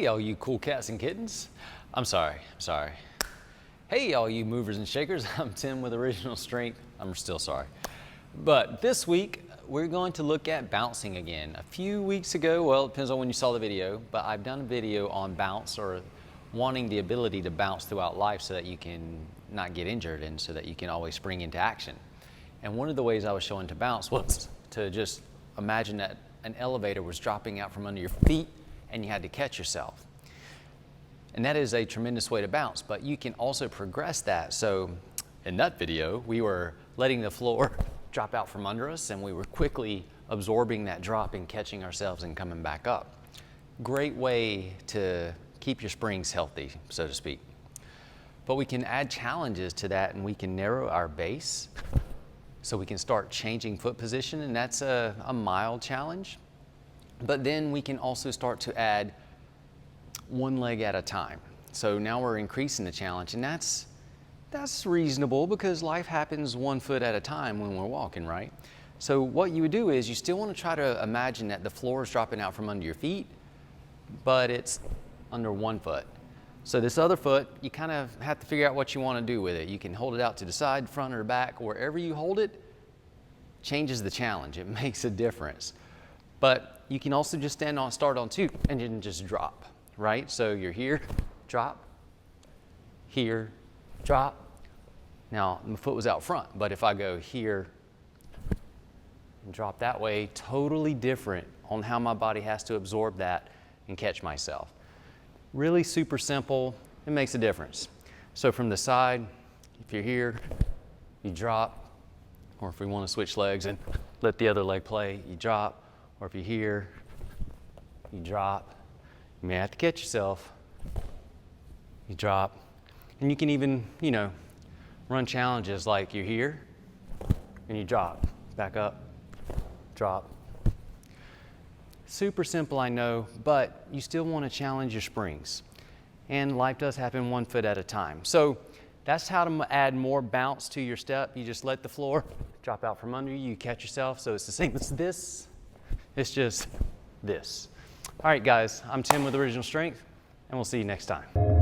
Hey, all you cool cats and kittens. I'm sorry. Hey, all you movers and shakers. I'm Tim with Original Strength. I'm still sorry. But this week, we're going to look at bouncing again. A few weeks ago, well, it depends on when you saw the video, but I've done a video on bounce, or wanting the ability to bounce throughout life so that you can not get injured and so that you can always spring into action. And one of the ways I was showing to bounce was to just imagine that an elevator was dropping out from under your feet and you had to catch yourself. And that is a tremendous way to bounce, but you can also progress that. So in that video, we were letting the floor drop out from under us and we were quickly absorbing that drop and catching ourselves and coming back up. Great way to keep your springs healthy, so to speak. But we can add challenges to that and we can narrow our base so we can start changing foot position, and that's a mild challenge. But then we can also start to add one leg at a time. So now we're increasing the challenge, and that's reasonable because life happens 1 foot at a time when we're walking, right? So what you would do is you still want to try to imagine that the floor is dropping out from under your feet, but it's under 1 foot. So this other foot, you kind of have to figure out what you want to do with it. You can hold it out to the side, front, or back. Wherever you hold it changes the challenge. It makes a difference. But you can also just start on 2 and then just drop, right? So you're here, drop, here, drop. Now, my foot was out front, but if I go here and drop that way, totally different on how my body has to absorb that and catch myself. Really super simple, it makes a difference. So from the side, if you're here, you drop, or if we want to switch legs and let the other leg play, you drop, or if you're here, you drop. You may have to catch yourself, you drop. And you can even, run challenges like you're here and you drop, back up, drop. Super simple, I know, but you still want to challenge your springs. And life does happen 1 foot at a time. So that's how to add more bounce to your step. You just let the floor drop out from under you, you catch yourself. So it's the same as this, it's just this. All right, guys, I'm Tim with Original Strength, and we'll see you next time.